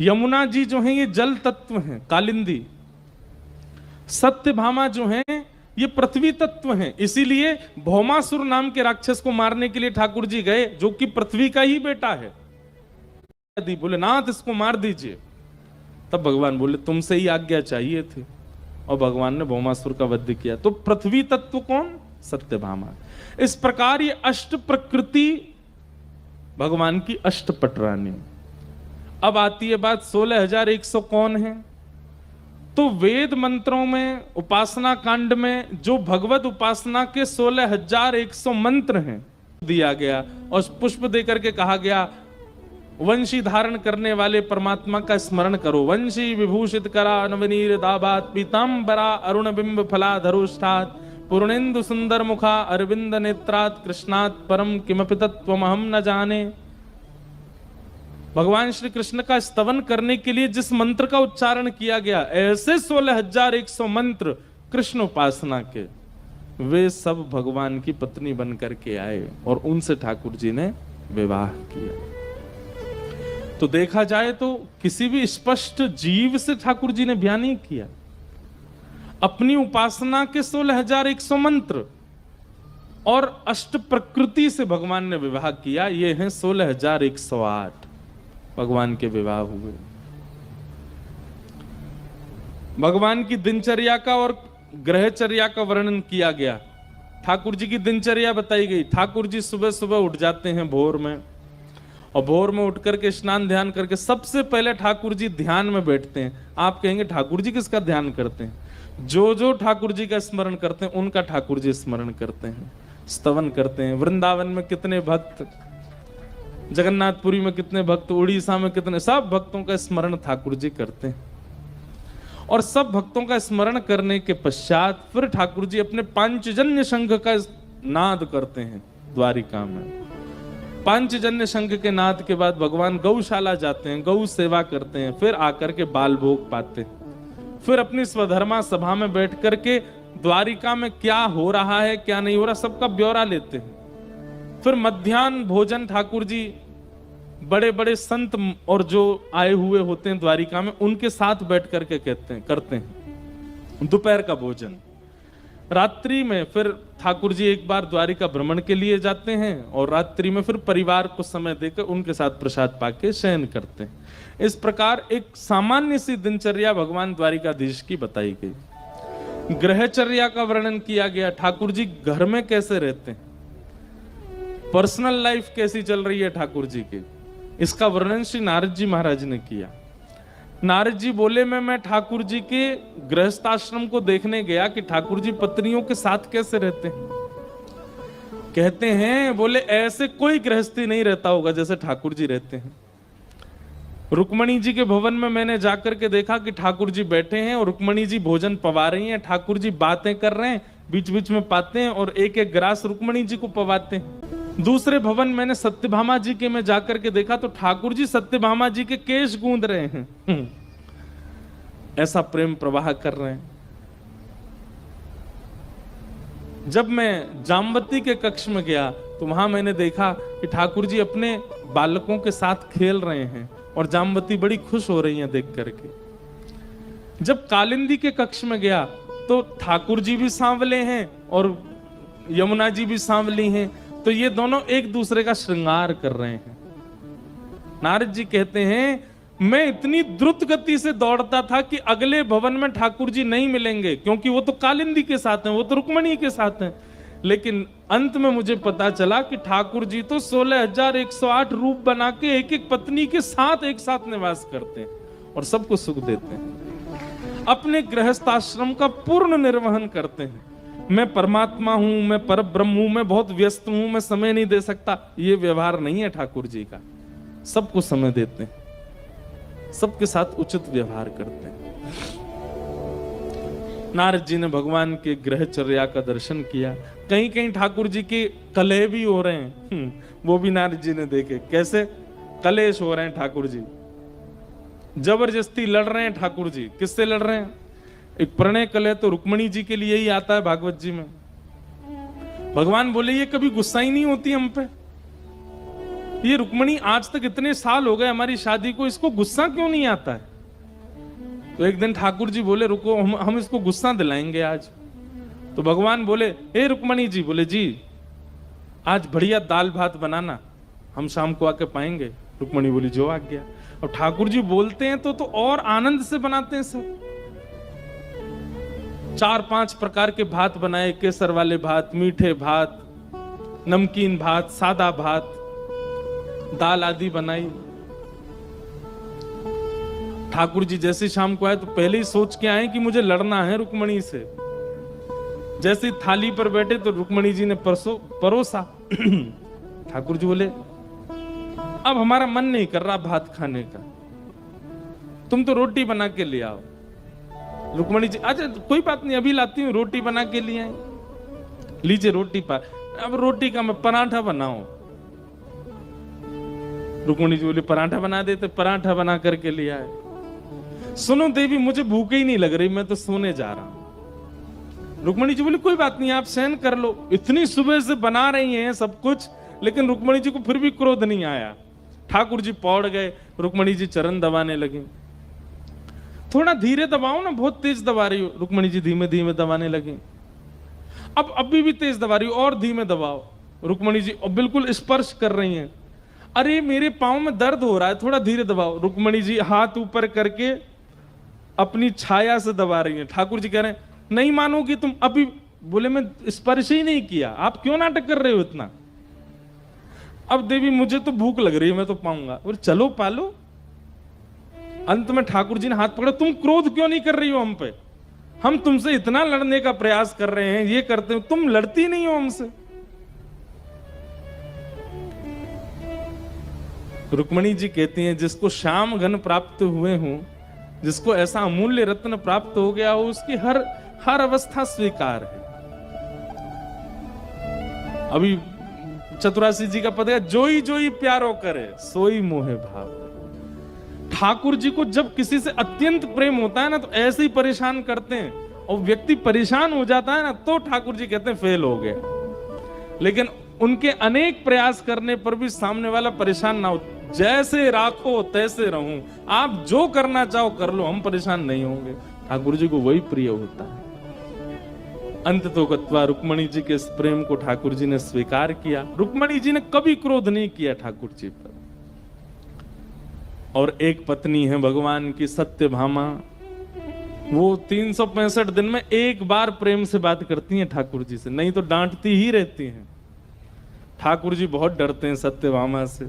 यमुना जी जो है ये जल तत्व हैं, कालिंदी। सत्यभामा जो है ये पृथ्वी तत्व हैं। इसीलिए भौमासुर नाम के राक्षस को मारने के लिए ठाकुर जी गए, जो कि पृथ्वी का ही बेटा है। बोले नाथ इसको मार दीजिए। तब भगवान बोले तुमसे ही आज्ञा चाहिए थी, और भगवान ने भौमासुर का वध किया। तो पृथ्वी तत्व कौन? सत्यभामा। इस प्रकार ये अष्ट प्रकृति भगवान की अष्टपटरानी। अब आती है बात 16,100 कौन है? तो वेद मंत्रों में, उपासना कांड में जो भगवत उपासना के 16,100 मंत्र हैं दिया गया, और पुष्प देकर के कहा गया वंशी धारण करने वाले परमात्मा का स्मरण करो। वंशी विभूषित करा नवनीर दाबात पीतांबरा अरुण बिंब फला धरुष्ठात पूर्णेन्दु सुंदर मुखा अरविंद नेत्रात कृष्णात परम किमपि तत्त्वमहं न जाने। भगवान श्री कृष्ण का स्तवन करने के लिए जिस मंत्र का उच्चारण किया गया, ऐसे 16,100 मंत्र कृष्ण उपासना के, वे सब भगवान की पत्नी बन करके आए और उनसे ठाकुर जी ने विवाह किया। तो देखा जाए तो किसी भी स्पष्ट जीव से ठाकुर जी ने ब्याह नहीं किया। अपनी उपासना के 16,100 मंत्र और अष्ट प्रकृति से भगवान ने विवाह किया। ये हैं 16,108 भगवान के विवाह हुए। भगवान की दिनचर्या का और ग्रहचर्या का वर्णन किया गया। ठाकुर जी की दिनचर्या बताई गई। ठाकुर जी सुबह सुबह उठ जाते हैं भोर में, और भोर में उठ करके स्नान ध्यान करके सबसे पहले ठाकुर जी ध्यान में बैठते हैं। आप कहेंगे ठाकुर जी किसका ध्यान करते हैं? जो जो ठाकुर जी का स्मरण करते हैं उनका ठाकुर जी स्मरण करते हैं, स्तवन करते हैं। वृंदावन में कितने भक्त, जगन्नाथपुरी में कितने भक्त, उड़ीसा में कितने, सब भक्तों का स्मरण ठाकुर जी करते हैं। और सब भक्तों का स्मरण करने के पश्चात फिर ठाकुर जी अपने पांचजन्य शंख का नाद करते हैं द्वारिका में। पांचजन्य शंख के नाद के बाद भगवान गौशाला जाते हैं, गौ सेवा करते हैं, फिर आकर के बाल भोग पाते हैं। फिर अपनी स्वधर्मा सभा में बैठ करके द्वारिका में क्या हो रहा है क्या नहीं हो रहा सबका ब्यौरा लेते हैं। फिर मध्याह्न भोजन ठाकुर जी बड़े बड़े संत और जो आए हुए होते हैं द्वारिका में उनके साथ बैठ करके करते हैं दोपहर का भोजन। रात्रि में फिर ठाकुर जी एक बार द्वारिका भ्रमण के लिए जाते हैं और रात्रि में फिर परिवार को समय देकर उनके साथ प्रसाद पाके शयन करते हैं। इस प्रकार एक सामान्य सी दिनचर्या भगवान द्वारिकाधीश की बताई गई। ग्रहचर्या का वर्णन किया गया। ठाकुर जी घर में कैसे रहते हैं, पर्सनल लाइफ कैसी चल रही है ठाकुर जी की, इसका वर्णन श्री नारद जी महाराज ने किया। नारद जी बोले मैं ठाकुर जी के गृहस्थाश्रम को देखने गया कि ठाकुर जी पत्नियों के साथ कैसे रहते हैं। कहते हैं बोले ऐसे कोई गृहस्थी नहीं रहता होगा जैसे ठाकुर जी रहते हैं। रुक्मणी जी के भवन में मैंने जाकर के देखा कि ठाकुर जी बैठे हैं और रुक्मणी जी भोजन पवा रही हैं, ठाकुर जी बातें कर रहे हैं, बीच बीच में पाते हैं और एक एक ग्रास रुक्मणी जी को पवाते हैं। दूसरे भवन मैंने सत्यभामा जी के में जाकर के देखा तो ठाकुर जी सत्यभामा जी के केश गूंद रहे हैं। ऐसा प्रेम प्रवाह कर रहे हैं। जब मैं जामवती के कक्ष में गया तो वहां मैंने देखा कि ठाकुर जी अपने बालकों के साथ खेल रहे हैं और जामवती बड़ी खुश हो रही हैं देख करके। जब कालिंदी के कक्ष में गया तो ठाकुर जी भी सांवले हैं और यमुना जी भी सांवली हैं, तो ये दोनों एक दूसरे का श्रृंगार कर रहे हैं। नारद जी कहते हैं मैं इतनी द्रुत गति से दौड़ता था कि अगले भवन में ठाकुर जी नहीं मिलेंगे, क्योंकि वो तो कालिंदी के साथ हैं, वो तो रुक्मणी के साथ हैं। लेकिन अंत में मुझे पता चला कि ठाकुर जी तो 16,108 रूप बना के एक एक पत्नी के साथ एक साथ निवास करते हैं और सबको सुख देते हैं। अपने गृहस्थाश्रम का पूर्ण निर्वहन करते हैं। मैं परमात्मा हूं, मैं पर ब्रह्म हूं, मैं बहुत व्यस्त हूं, मैं समय नहीं दे सकता, ये व्यवहार नहीं है ठाकुर जी का। सबको समय देते हैं, सबके साथ उचित व्यवहार करते हैं। नारद जी ने भगवान के ग्रहचर्या का दर्शन किया। कहीं कहीं ठाकुर जी के कलह भी हो रहे हैं, वो भी नारद जी ने देखे। कैसे कलेश हो रहे हैं ठाकुर जी, जबरदस्ती लड़ रहे हैं ठाकुर जी। किससे लड़ रहे हैं? एक प्रणय कलह तो रुक्मणी जी के लिए ही आता है भागवत जी में। भगवान बोले ये कभी गुस्सा ही नहीं होती हम पे, ये रुक्मणी आज तक इतने साल हो गए हमारी शादी को, इसको गुस्सा क्यों नहीं आता है? तो एक दिन ठाकुर जी बोले रुको, हम इसको गुस्सा दिलाएंगे आज। तो भगवान बोले हे रुक्मणी जी, बोले जी आज बढ़िया दाल भात बनाना, हम शाम को आके पाएंगे। रुक्मणी बोली जो आ गया। और ठाकुर जी बोलते हैं तो और आनंद से बनाते हैं सब। 4-5 प्रकार के भात बनाए, केसर वाले भात, मीठे भात, नमकीन भात, सादा भात, दाल आदि बनाई। ठाकुर जी जैसे शाम को आए तो पहले ही सोच के आए कि मुझे लड़ना है रुक्मणी से। जैसे थाली पर बैठे तो रुक्मणी जी ने परोसा। ठाकुर जी बोले अब हमारा मन नहीं कर रहा भात खाने का, तुम तो रोटी बना के ले आओ। रुक्मणी जी अच्छा कोई बात नहीं, अभी लाती हूँ, रोटी बना के लिए आई। लीजिए रोटी पर, अब रोटी का मैं पराठा बनाऊं। रुक्मणी जी बोले पराठा बना देते, पराठा बना करके ले आए। सुनो देवी मुझे भूख ही नहीं लग रही, मैं तो सोने जा रहा हूं। रुक्मणी जी बोली कोई बात नहीं, आप सहन कर लो, इतनी सुबह से बना रही हैं सब कुछ। लेकिन रुक्मणी जी को फिर भी क्रोध नहीं आया। ठाकुर जी पौड़ गए, रुक्मणी जी चरण दबाने लगी। थोड़ा धीरे दबाओ ना, बहुत तेज दबा रही हो। रुक्मणी जी धीमे धीमे दबाने लगी। अब अभी भी तेज दबा रही हो, और धीमे दबाओ। रुक्मणी जी बिल्कुल स्पर्श कर रही हैं। अरे मेरे पांव में दर्द हो रहा है, थोड़ा धीरे दबाओ। रुक्मणी जी हाथ ऊपर करके अपनी छाया से दबा रही हैं। ठाकुर जी कह रहे हैं नहीं मानोगी तुम अभी। बोले मैं स्पर्श ही नहीं किया, आप क्यों नाटक कर रहे हो इतना? अब देवी मुझे तो भूख लग रही है, मैं तो पाऊंगा। बोले चलो पालो। अंत में ठाकुर जी ने हाथ पकड़ा, तुम क्रोध क्यों नहीं कर रही हो हम पे? हम तुमसे इतना लड़ने का प्रयास कर रहे हैं, ये करते हो, तुम लड़ती नहीं हो हमसे। रुक्मणी जी कहती हैं जिसको श्याम घन प्राप्त हुए हों, जिसको ऐसा अमूल्य रत्न प्राप्त हो गया हो, उसकी हर अवस्था स्वीकार है। अभी चतुरासी जी का पद है, जोई जोई प्यारो करे सोई मोहे भाव। ठाकुर जी को जब किसी से अत्यंत प्रेम होता है ना तो ऐसे ही परेशान करते हैं, और व्यक्ति परेशान हो जाता है ना तो ठाकुर जी कहते हैं फेल हो गए। लेकिन उनके अनेक प्रयास करने पर भी सामने वाला परेशान ना हो, जैसे राखो तैसे रहूं, आप जो करना चाहो कर लो, हम परेशान नहीं होंगे। ठाकुर जी को वही प्रिय होता है। अंत तो गत्वा रुक्मणी जी के इस प्रेम को ठाकुर जी ने स्वीकार किया। रुक्मणी जी ने कभी क्रोध नहीं किया ठाकुर जी पर। और एक पत्नी है भगवान की सत्यभामा, वो 365 दिन में एक बार प्रेम से बात करती हैं ठाकुर जी से, नहीं तो डांटती ही रहती हैं। ठाकुर जी बहुत डरते हैं सत्यभामा से।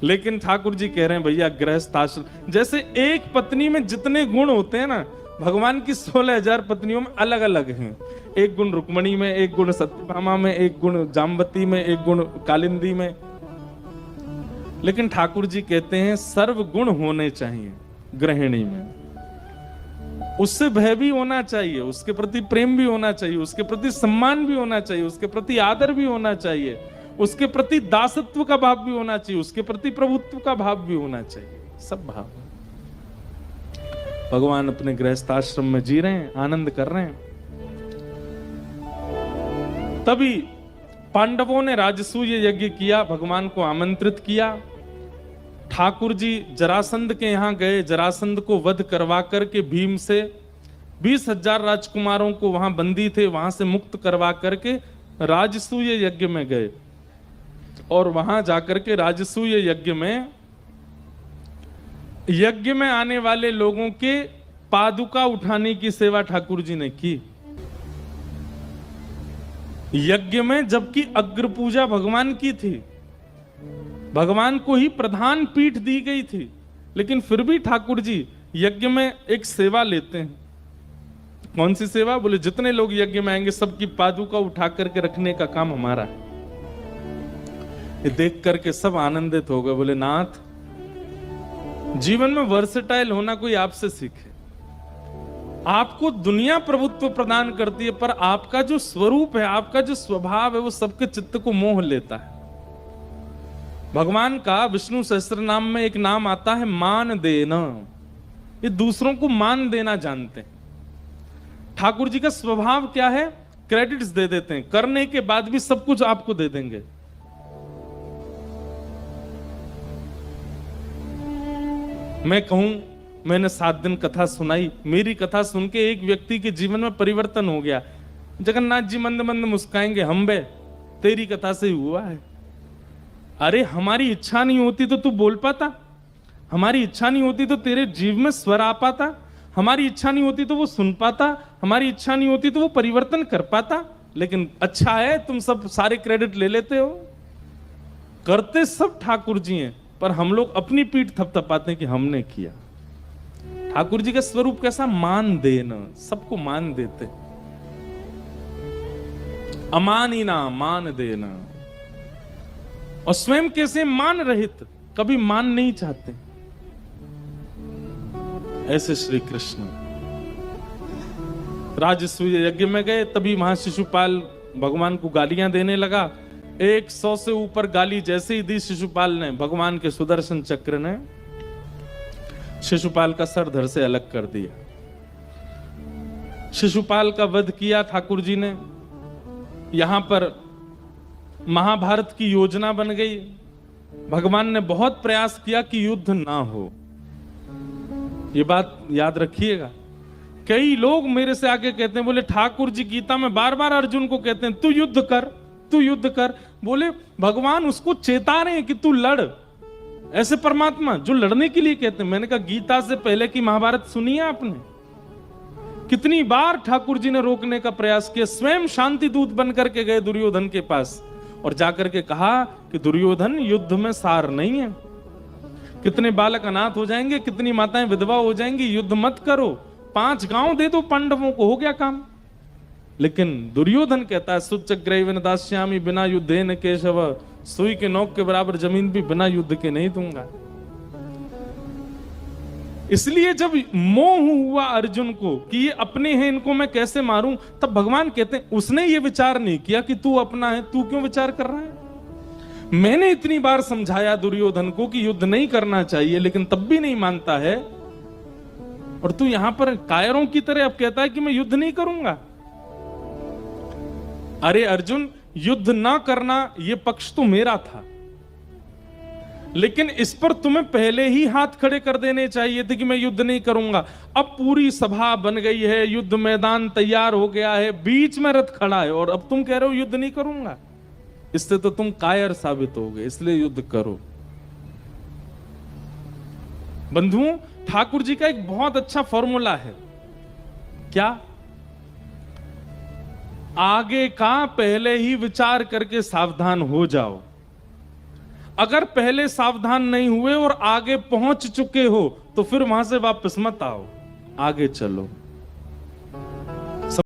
लेकिन ठाकुर जी कह रहे हैं भैया गृहस्थ आश्रम, जैसे एक पत्नी में जितने गुण होते हैं ना, भगवान की 16,000 पत्नियों में अलग अलग हैं। एक गुण रुक्मणी में, एक गुण सत्यभामा में, एक गुण जाम्बती में, एक गुण कालिंदी में। लेकिन ठाकुर जी कहते हैं सर्व गुण होने चाहिए गृहिणी में। उससे भय भी होना चाहिए, उसके प्रति प्रेम भी होना चाहिए, उसके प्रति सम्मान भी होना चाहिए, उसके प्रति आदर भी होना चाहिए, उसके प्रति दासत्व का भाव भी होना चाहिए, उसके प्रति प्रभुत्व का भाव भी होना चाहिए। सब भाव भगवान अपने गृहस्थाश्रम में जी रहे हैं, आनंद कर रहे हैं। तभी पांडवों ने राजसूय यज्ञ किया, भगवान को आमंत्रित किया। ठाकुर जी जरासंध के यहां गए, जरासंध को वध करवा करके भीम से 20,000 राजकुमारों को वहां बंदी थे, वहां से मुक्त करवा करके राजसूय यज्ञ में गए। और वहां जाकर के राजसूय यज्ञ में आने वाले लोगों के पादुका उठाने की सेवा ठाकुर जी ने की यज्ञ में, जबकि अग्र पूजा भगवान की थी, भगवान को ही प्रधान पीठ दी गई थी। लेकिन फिर भी ठाकुर जी यज्ञ में एक सेवा लेते हैं। कौन सी सेवा? बोले जितने लोग यज्ञ में आएंगे सबकी पादुका उठा करके रखने का काम हमारा है। ये देख करके सब आनंदित हो गए। बोले नाथ, जीवन में वर्सेटाइल होना कोई आपसे सीखे। आपको दुनिया प्रभुत्व प्रदान करती है, पर आपका जो स्वरूप है, आपका जो स्वभाव है, वो सबके चित्त को मोह लेता है। भगवान का विष्णु सहस्त्र नाम में एक नाम आता है मान देना। ये दूसरों को मान देना जानते हैं। ठाकुर जी का स्वभाव क्या है? क्रेडिट्स दे देते हैं, करने के बाद भी सब कुछ आपको दे देंगे। मैं कहूं मैंने 7 दिन कथा सुनाई, मेरी कथा सुन के एक व्यक्ति के जीवन में परिवर्तन हो गया। जगन्नाथ जी मंद मंद मुस्काएंगे, हम बे तेरी कथा से हुआ है। अरे हमारी इच्छा नहीं होती तो तू बोल पाता, हमारी इच्छा नहीं होती तो तेरे जीव में स्वर आ पाता, हमारी इच्छा नहीं होती तो वो सुन पाता, हमारी इच्छा नहीं होती तो वो परिवर्तन कर पाता। लेकिन अच्छा है तुम सब सारे क्रेडिट ले लेते हो। करते सब ठाकुर जी हैं, पर हम लोग अपनी पीठ थपथपाते हैं कि हमने किया। ठाकुर जी का स्वरूप कैसा, मान देना, सबको मान देते, अमानी ना मान देना। और स्वयं कैसे मान रहित, कभी मान नहीं चाहते, ऐसे श्री कृष्ण। राजसूय यज्ञ में गए, तभी वहां शिशुपाल भगवान को गालियां देने लगा। 100 से ऊपर गाली जैसे ही दी शिशुपाल ने, भगवान के सुदर्शन चक्र ने शिशुपाल का सर धड़ से अलग कर दिया। शिशुपाल का वध किया ठाकुर जी ने। यहां पर महाभारत की योजना बन गई। भगवान ने बहुत प्रयास किया कि युद्ध ना हो, ये बात याद रखिएगा। कई लोग मेरे से आके कहते हैं, बोले ठाकुर जी गीता में बार बार अर्जुन को कहते हैं तू युद्ध कर, तू युद्ध कर। बोले भगवान उसको चेता रहे हैं कि तू लड़। ऐसे परमात्मा जो लड़ने के लिए कहते हैं। मैंने कहा गीता से पहले की महाभारत सुनी है आपने? कितनी बार ठाकुर जी ने रोकने का प्रयास किया। स्वयं शांति दूत बन करके गए दुर्योधन के पास और जाकर के कहा कि दुर्योधन युद्ध में सार नहीं है, कितने बालक अनाथ हो जाएंगे, कितनी माताएं विधवा हो जाएंगी, युद्ध मत करो, 5 गांव दे दो पांडवों को, हो गया काम। लेकिन दुर्योधन कहता है सुचग्रैवेन दास्यामि बिना युद्धेन केशव, सुई के नोक के बराबर जमीन भी बिना युद्ध के नहीं दूंगा। इसलिए जब मोह हुआ अर्जुन को कि ये अपने हैं, इनको मैं कैसे मारूं, तब भगवान कहते हैं उसने ये विचार नहीं किया कि तू अपना है, तू क्यों विचार कर रहा है। मैंने इतनी बार समझाया दुर्योधन को कि युद्ध नहीं करना चाहिए, लेकिन तब भी नहीं मानता है। और तू यहां पर कायरों की तरह अब कहता है कि मैं युद्ध नहीं करूंगा। अरे अर्जुन, युद्ध ना करना ये पक्ष तो मेरा था, लेकिन इस पर तुम्हें पहले ही हाथ खड़े कर देने चाहिए थे कि मैं युद्ध नहीं करूंगा। अब पूरी सभा बन गई है, युद्ध मैदान तैयार हो गया है, बीच में रथ खड़ा है, और अब तुम कह रहे हो युद्ध नहीं करूंगा। इससे तो तुम कायर साबित हो गए, इसलिए युद्ध करो। बंधुओं, ठाकुर जी का एक बहुत अच्छा फॉर्मूला है। क्या? आगे का पहले ही विचार करके सावधान हो जाओ। अगर पहले सावधान नहीं हुए और आगे पहुंच चुके हो तो फिर वहां से वापस मत आओ, आगे चलो।